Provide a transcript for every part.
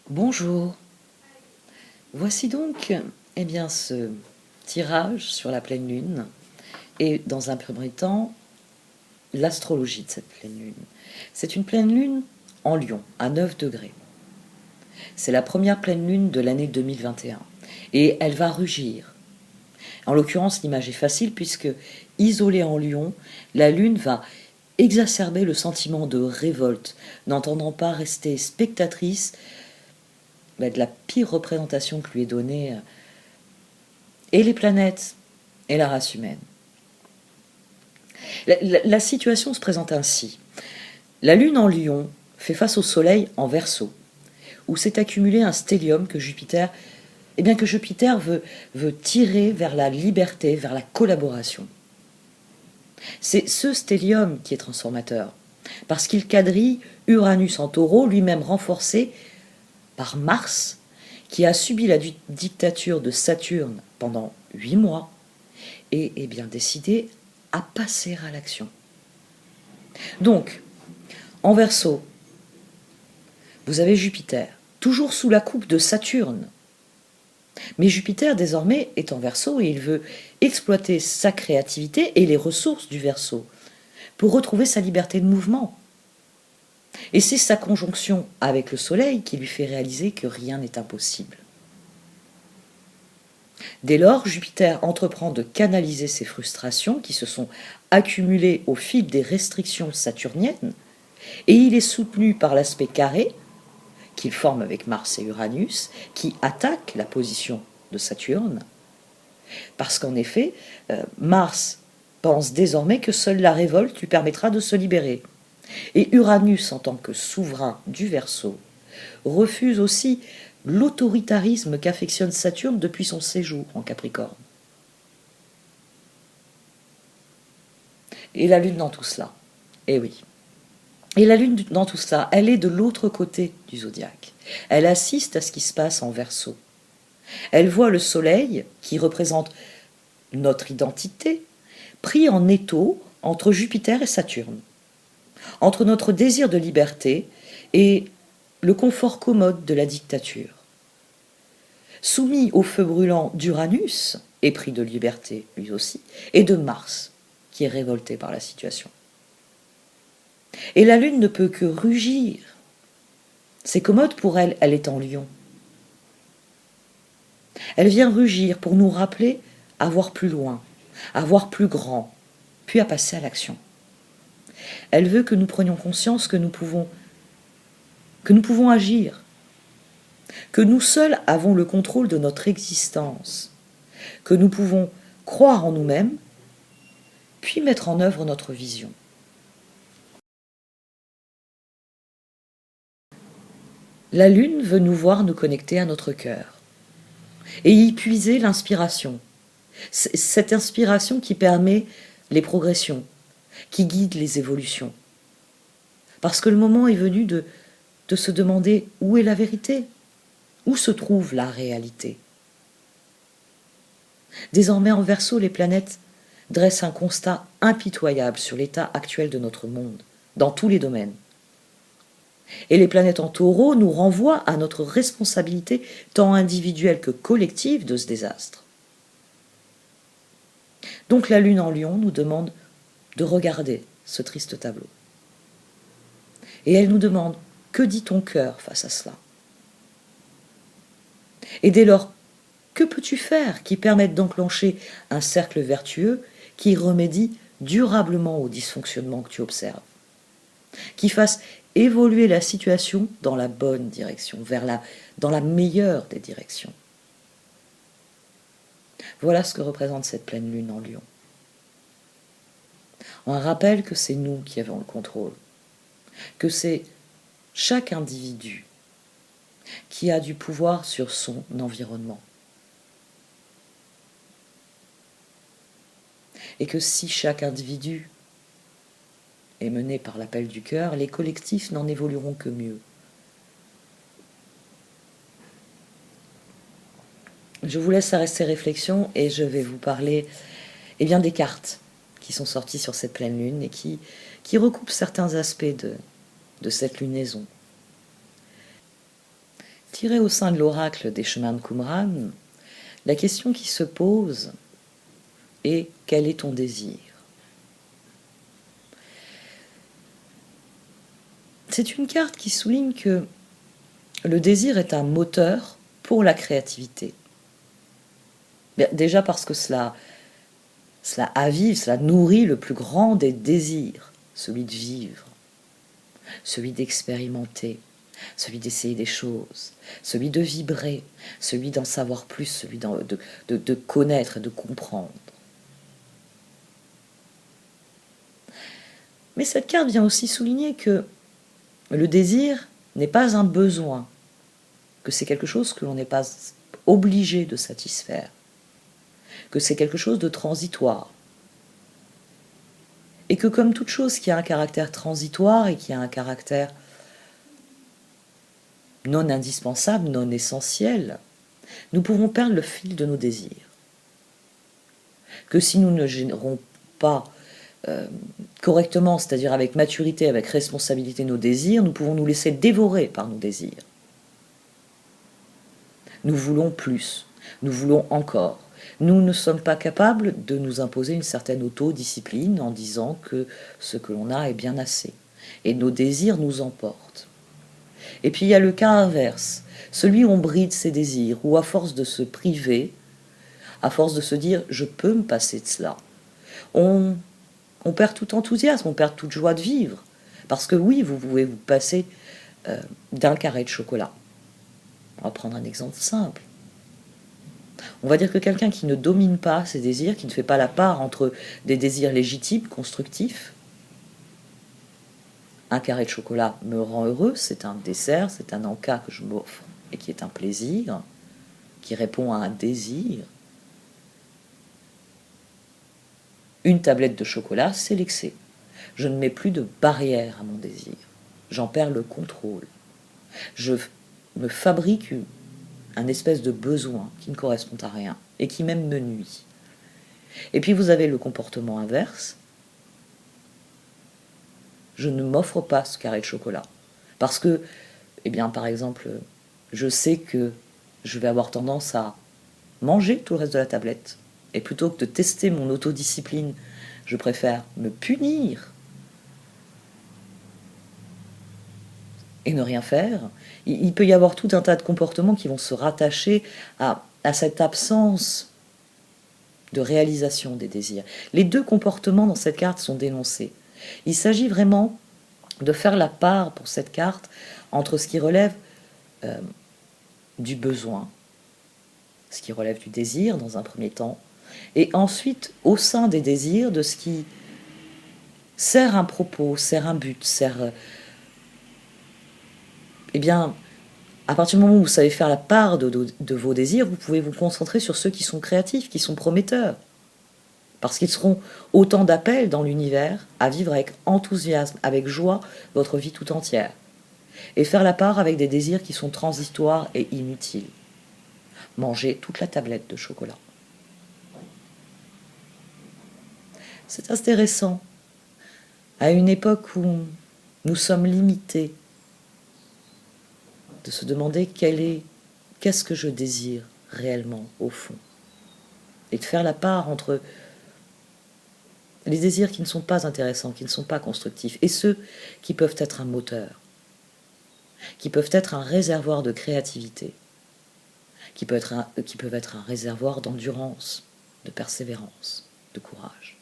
Bonjour, voici donc ce tirage sur la pleine lune et dans un premier temps l'astrologie de cette pleine lune. C'est une pleine lune en Lion à 9 degrés. C'est la première pleine lune de l'année 2021 et elle va rugir. En l'occurrence, l'image est facile puisque, isolée en Lion, la lune va exacerber le sentiment de révolte, n'entendant pas rester spectatrice de la pire représentation que lui est donnée et les planètes et la race humaine. La situation se présente ainsi. La Lune en Lion fait face au Soleil en Verseau, où s'est accumulé un stellium que Jupiter veut tirer vers la liberté, vers la collaboration. C'est ce stellium qui est transformateur, parce qu'il quadrille Uranus en Taureau, lui-même renforcé par Mars, qui a subi la dictature de Saturne pendant 8 mois et est bien décidé à passer à l'action. Donc, en Verseau, vous avez Jupiter, toujours sous la coupe de Saturne. Mais Jupiter, désormais, est en Verseau et il veut exploiter sa créativité et les ressources du Verseau pour retrouver sa liberté de mouvement. Et c'est sa conjonction avec le Soleil qui lui fait réaliser que rien n'est impossible. Dès lors, Jupiter entreprend de canaliser ses frustrations qui se sont accumulées au fil des restrictions saturniennes, et il est soutenu par l'aspect carré qu'il forme avec Mars et Uranus, qui attaque la position de Saturne, parce qu'en effet, Mars pense désormais que seule la révolte lui permettra de se libérer. Et Uranus, en tant que souverain du Verseau, refuse aussi l'autoritarisme qu'affectionne Saturne depuis son séjour en Capricorne. Et la Lune dans tout cela, eh oui. Et la Lune dans tout cela, elle est de l'autre côté du zodiaque. Elle assiste à ce qui se passe en Verseau. Elle voit le Soleil, qui représente notre identité, pris en étau entre Jupiter et Saturne, entre notre désir de liberté et le confort commode de la dictature. Soumis au feu brûlant d'Uranus, épris de liberté lui aussi, et de Mars, qui est révolté par la situation. Et la Lune ne peut que rugir. C'est commode pour elle, elle est en Lion. Elle vient rugir pour nous rappeler à voir plus loin, à voir plus grand, puis à passer à l'action. Elle veut que nous prenions conscience que nous pouvons agir, que nous seuls avons le contrôle de notre existence, que nous pouvons croire en nous-mêmes, puis mettre en œuvre notre vision. La Lune veut nous voir nous connecter à notre cœur et y puiser l'inspiration. Cette inspiration qui permet les progressions, qui guide les évolutions. Parce que le moment est venu de se demander où est la vérité, où se trouve la réalité. Désormais en Verseau, les planètes dressent un constat impitoyable sur l'état actuel de notre monde, dans tous les domaines. Et les planètes en Taureau nous renvoient à notre responsabilité tant individuelle que collective de ce désastre. Donc la Lune en Lion nous demande de regarder ce triste tableau. Et elle nous demande, que dit ton cœur face à cela? Et dès lors, que peux-tu faire qui permette d'enclencher un cercle vertueux qui remédie durablement au dysfonctionnement que tu observes, qui fasse évoluer la situation dans la bonne direction, dans la meilleure des directions. Voilà ce que représente cette pleine lune en Lion. On rappelle que c'est nous qui avons le contrôle, que c'est chaque individu qui a du pouvoir sur son environnement. Et que si chaque individu est mené par l'appel du cœur, les collectifs n'en évolueront que mieux. Je vous laisse à ces réflexions et je vais vous parler des cartes qui sont sorties sur cette pleine lune et qui recoupent certains aspects de cette lunaison. Je dirais au sein de l'oracle des chemins de Qumran, la question qui se pose est quel est ton désir? C'est une carte qui souligne que le désir est un moteur pour la créativité. Déjà parce que cela avive, cela nourrit le plus grand des désirs, celui de vivre, celui d'expérimenter, celui d'essayer des choses, celui de vibrer, celui d'en savoir plus, celui de connaître et de comprendre. Mais cette carte vient aussi souligner que le désir n'est pas un besoin, que c'est quelque chose que l'on n'est pas obligé de satisfaire, que c'est quelque chose de transitoire. Et que comme toute chose qui a un caractère transitoire et qui a un caractère non indispensable, non essentiel, nous pouvons perdre le fil de nos désirs. Que si nous ne gérons pas correctement, c'est-à-dire avec maturité, avec responsabilité nos désirs, nous pouvons nous laisser dévorer par nos désirs. Nous voulons plus, nous voulons encore. Nous ne sommes pas capables de nous imposer une certaine autodiscipline en disant que ce que l'on a est bien assez. Et nos désirs nous emportent. Et puis il y a le cas inverse, celui où on bride ses désirs, où à force de se priver, à force de se dire « je peux me passer de cela », on perd tout enthousiasme, on perd toute joie de vivre. Parce que oui, vous pouvez vous passer d'un carré de chocolat. On va prendre un exemple simple. On va dire que quelqu'un qui ne domine pas ses désirs, qui ne fait pas la part entre des désirs légitimes, constructifs, un carré de chocolat me rend heureux, c'est un dessert, c'est un encas que je m'offre et qui est un plaisir, qui répond à un désir. Une tablette de chocolat, c'est l'excès. Je ne mets plus de barrière à mon désir. J'en perds le contrôle. Je me fabrique un espèce de besoin qui ne correspond à rien et qui même me nuit. Et puis vous avez le comportement inverse. Je ne m'offre pas ce carré de chocolat parce que, eh bien, par exemple, je sais que je vais avoir tendance à manger tout le reste de la tablette et plutôt que de tester mon autodiscipline, je préfère me punir et ne rien faire. Il peut y avoir tout un tas de comportements qui vont se rattacher à cette absence de réalisation des désirs. Les deux comportements dans cette carte sont dénoncés. Il s'agit vraiment de faire la part pour cette carte entre ce qui relève du besoin, ce qui relève du désir dans un premier temps, et ensuite au sein des désirs de ce qui sert un propos, sert un but, sert... Eh bien, à partir du moment où vous savez faire la part de vos désirs, vous pouvez vous concentrer sur ceux qui sont créatifs, qui sont prometteurs. Parce qu'ils seront autant d'appels dans l'univers à vivre avec enthousiasme, avec joie, votre vie tout entière. Et faire la part avec des désirs qui sont transitoires et inutiles. Manger toute la tablette de chocolat. C'est intéressant. À une époque où nous sommes limités, de se demander qu'est-ce que je désire réellement au fond. Et de faire la part entre les désirs qui ne sont pas intéressants, qui ne sont pas constructifs, et ceux qui peuvent être un moteur, qui peuvent être un réservoir de créativité, qui peuvent être un réservoir d'endurance, de persévérance, de courage.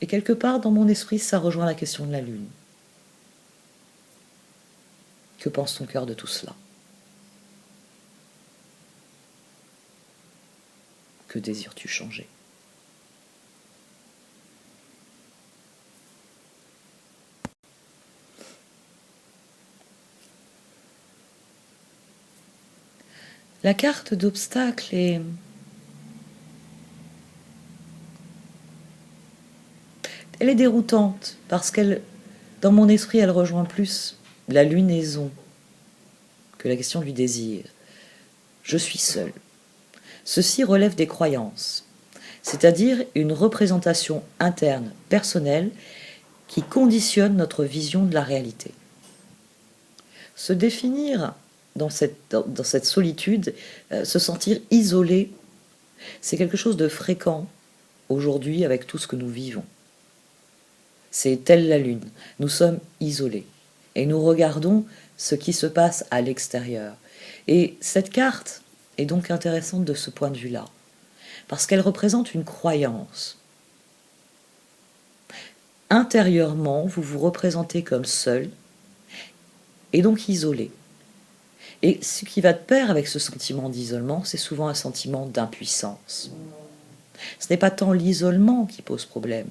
Et quelque part, dans mon esprit, ça rejoint la question de la Lune. Que pense ton cœur de tout cela? Que désires-tu changer? La carte d'obstacle est... Elle est déroutante parce qu'elle, dans mon esprit, elle rejoint plus la lunaison que la question du désir. Je suis seul. Ceci relève des croyances, c'est-à-dire une représentation interne, personnelle, qui conditionne notre vision de la réalité. se définir dans cette solitude, se sentir isolé, c'est quelque chose de fréquent aujourd'hui avec tout ce que nous vivons. C'est telle la Lune, nous sommes isolés et nous regardons ce qui se passe à l'extérieur. Et cette carte est donc intéressante de ce point de vue-là, parce qu'elle représente une croyance. Intérieurement, vous vous représentez comme seul et donc isolé. Et ce qui va de pair avec ce sentiment d'isolement, c'est souvent un sentiment d'impuissance. Ce n'est pas tant l'isolement qui pose problème.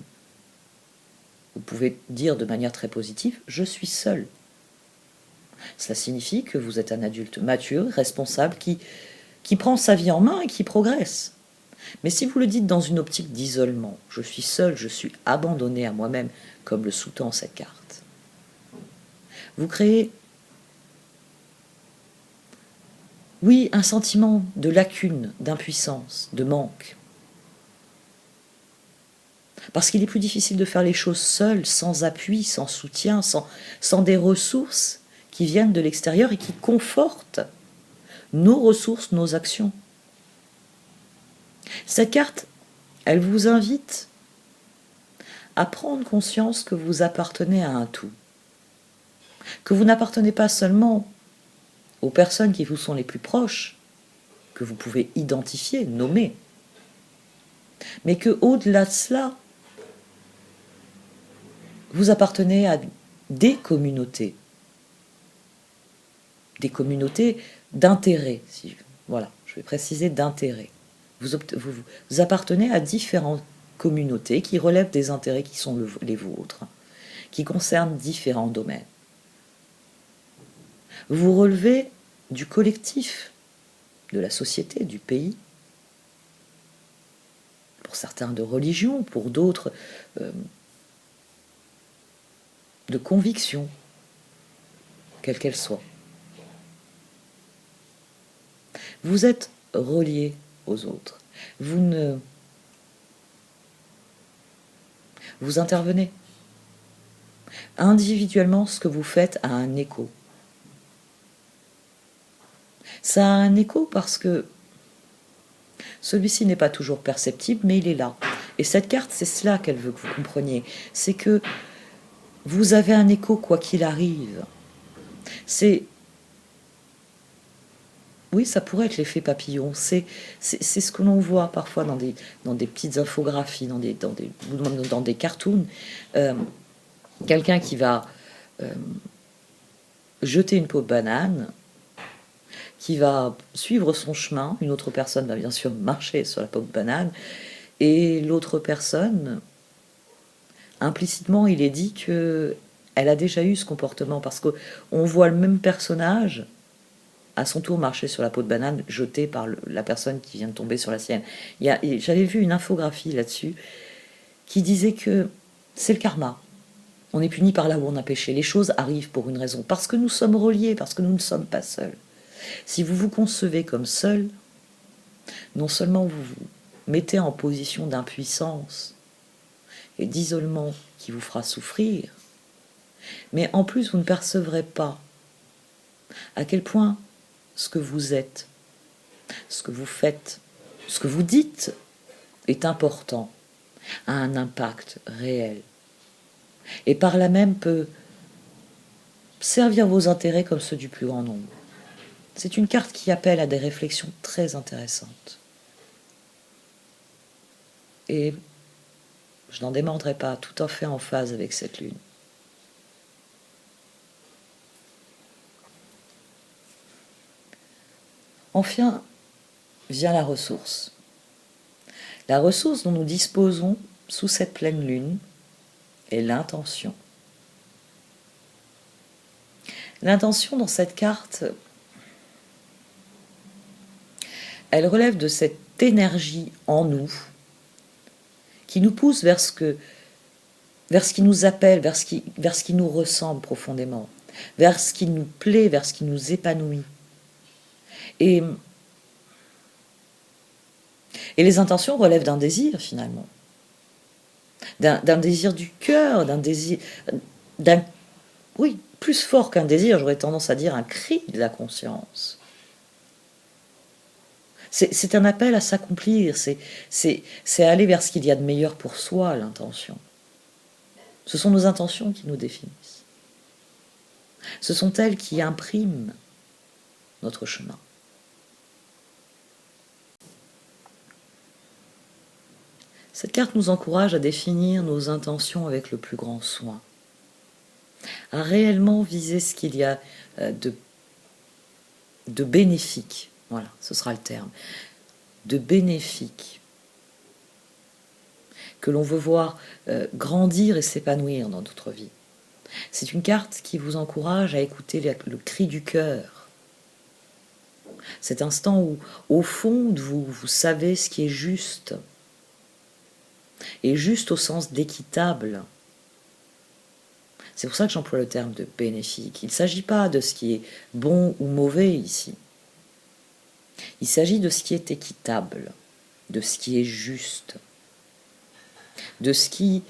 Vous pouvez dire de manière très positive « je suis seul ». Cela signifie que vous êtes un adulte mature, responsable, qui prend sa vie en main et qui progresse. Mais si vous le dites dans une optique d'isolement, « je suis seul, je suis abandonné à moi-même », comme le sous-tend cette carte, vous créez, oui, un sentiment de lacune, d'impuissance, de manque. Parce qu'il est plus difficile de faire les choses seul, sans appui, sans soutien, sans des ressources qui viennent de l'extérieur et qui confortent nos ressources, nos actions. Cette carte, elle vous invite à prendre conscience que vous appartenez à un tout. Que vous n'appartenez pas seulement aux personnes qui vous sont les plus proches, que vous pouvez identifier, nommer, mais que au-delà de cela, vous appartenez à des communautés d'intérêt. Voilà, je vais préciser d'intérêt. Vous appartenez à différentes communautés qui relèvent des intérêts qui sont les vôtres, qui concernent différents domaines. Vous relevez du collectif, de la société, du pays, pour certains de religion, pour d'autres de conviction, quelle qu'elle soit. Vous êtes relié aux autres. Vous intervenez. Individuellement, ce que vous faites a un écho. Ça a un écho parce que celui-ci n'est pas toujours perceptible, mais il est là. Et cette carte, c'est cela qu'elle veut que vous compreniez. C'est que vous avez un écho quoi qu'il arrive. Oui, ça pourrait être l'effet papillon. C'est ce que l'on voit parfois dans des petites infographies, dans des cartoons. Quelqu'un qui va jeter une peau de banane, qui va suivre son chemin. Une autre personne va bien sûr marcher sur la peau de banane. Et l'autre personne, implicitement, il est dit qu'elle a déjà eu ce comportement, parce qu'on voit le même personnage à son tour marcher sur la peau de banane jetée par la personne qui vient de tomber sur la sienne. J'avais vu une infographie là-dessus qui disait que c'est le karma. On est puni par là où on a péché. Les choses arrivent pour une raison, parce que nous sommes reliés, parce que nous ne sommes pas seuls. Si vous vous concevez comme seul, non seulement vous vous mettez en position d'impuissance et d'isolement qui vous fera souffrir, mais en plus vous ne percevrez pas à quel point ce que vous êtes, ce que vous faites, ce que vous dites est important, a un impact réel, et par là même peut servir vos intérêts comme ceux du plus grand nombre. C'est une carte qui appelle à des réflexions très intéressantes. Et je n'en démordrai pas, tout à fait en phase avec cette lune. Enfin, vient la ressource. La ressource dont nous disposons sous cette pleine lune est l'intention. L'intention dans cette carte, elle relève de cette énergie en nous qui nous pousse vers ce qui nous appelle, vers ce qui nous ressemble profondément, vers ce qui nous plaît, vers ce qui nous épanouit. Et les intentions relèvent d'un désir, finalement. D'un désir du cœur, d'un oui, plus fort qu'un désir, j'aurais tendance à dire un cri de la conscience. C'est un appel à s'accomplir, c'est aller vers ce qu'il y a de meilleur pour soi, l'intention. Ce sont nos intentions qui nous définissent. Ce sont elles qui impriment notre chemin. Cette carte nous encourage à définir nos intentions avec le plus grand soin, à réellement viser ce qu'il y a de bénéfique, voilà, ce sera le terme, de bénéfique, que l'on veut voir grandir et s'épanouir dans notre vie. C'est une carte qui vous encourage à écouter le cri du cœur. Cet instant où, au fond de vous, vous savez ce qui est juste, et juste au sens d'équitable. C'est pour ça que j'emploie le terme de bénéfique. Il ne s'agit pas de ce qui est bon ou mauvais ici. Il s'agit de ce qui est équitable, de ce qui est juste, de ce qui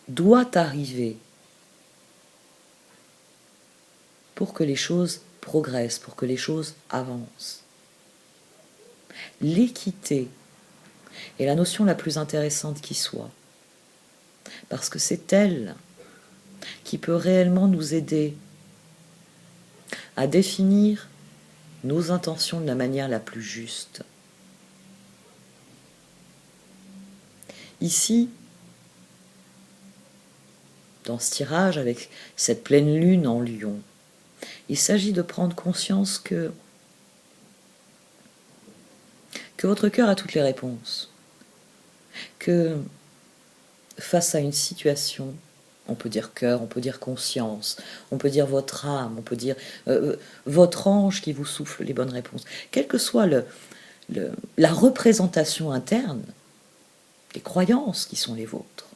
doit arriver pour que les choses progressent, pour que les choses avancent. L'équité est la notion la plus intéressante qui soit, parce que c'est elle qui peut réellement nous aider à définir nos intentions de la manière la plus juste. Ici, dans ce tirage, avec cette pleine lune en Lion, il s'agit de prendre conscience que votre cœur a toutes les réponses, que face à une situation, on peut dire cœur, on peut dire conscience, on peut dire votre âme, on peut dire votre ange qui vous souffle les bonnes réponses. Quelle que soit la représentation interne, les croyances qui sont les vôtres,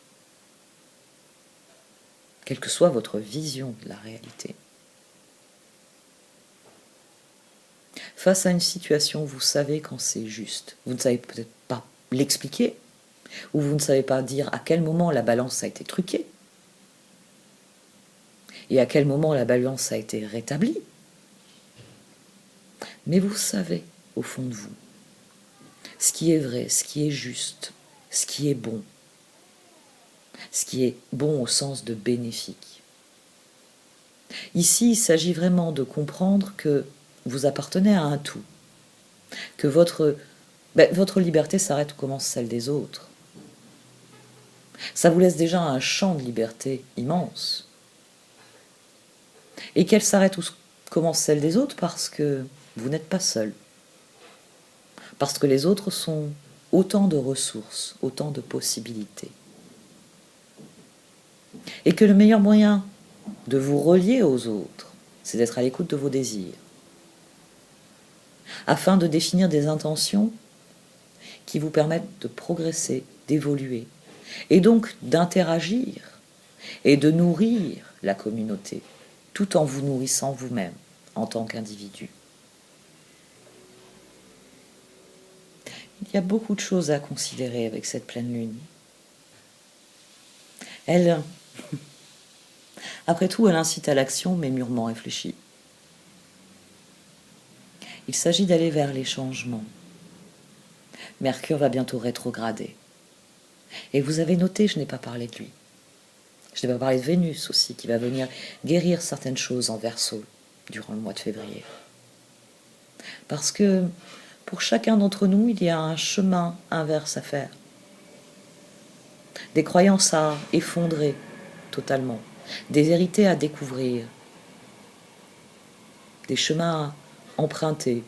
quelle que soit votre vision de la réalité. Face à une situation, vous savez quand c'est juste. Vous ne savez peut-être pas l'expliquer, ou vous ne savez pas dire à quel moment la balance a été truquée, et à quel moment la balance a été rétablie. Mais vous savez, au fond de vous, ce qui est vrai, ce qui est juste, ce qui est bon au sens de bénéfique. Ici, il s'agit vraiment de comprendre que vous appartenez à un tout, que votre liberté s'arrête où commence celle des autres. Ça vous laisse déjà un champ de liberté immense. Et qu'elle s'arrête où commence celle des autres parce que vous n'êtes pas seul. Parce que les autres sont autant de ressources, autant de possibilités. Et que le meilleur moyen de vous relier aux autres, c'est d'être à l'écoute de vos désirs, afin de définir des intentions qui vous permettent de progresser, d'évoluer, et donc d'interagir et de nourrir la communauté, tout en vous nourrissant vous-même en tant qu'individu. Il y a beaucoup de choses à considérer avec cette pleine lune. Elle, après tout, elle incite à l'action, mais mûrement réfléchie. Il s'agit d'aller vers les changements. Mercure va bientôt rétrograder. Et vous avez noté, je n'ai pas parlé de lui. Je n'ai pas parlé de Vénus aussi, qui va venir guérir certaines choses en Verseau durant le mois de février. Parce que pour chacun d'entre nous, il y a un chemin inverse à faire. Des croyances à effondrer totalement, des vérités à découvrir, des chemins à emprunter,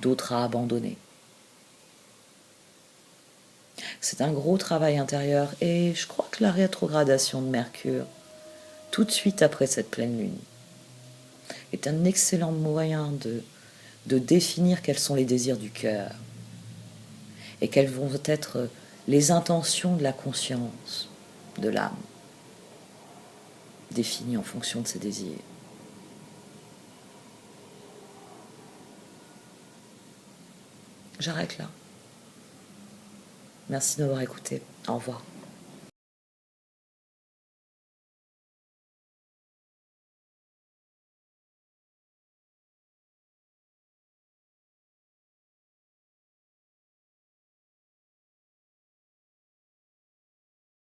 d'autres à abandonner. C'est un gros travail intérieur et je crois que la rétrogradation de Mercure, tout de suite après cette pleine lune, est un excellent moyen de définir quels sont les désirs du cœur et quelles vont être les intentions de la conscience, de l'âme, définies en fonction de ses désirs. J'arrête là. Merci de m'avoir écouté. Au revoir.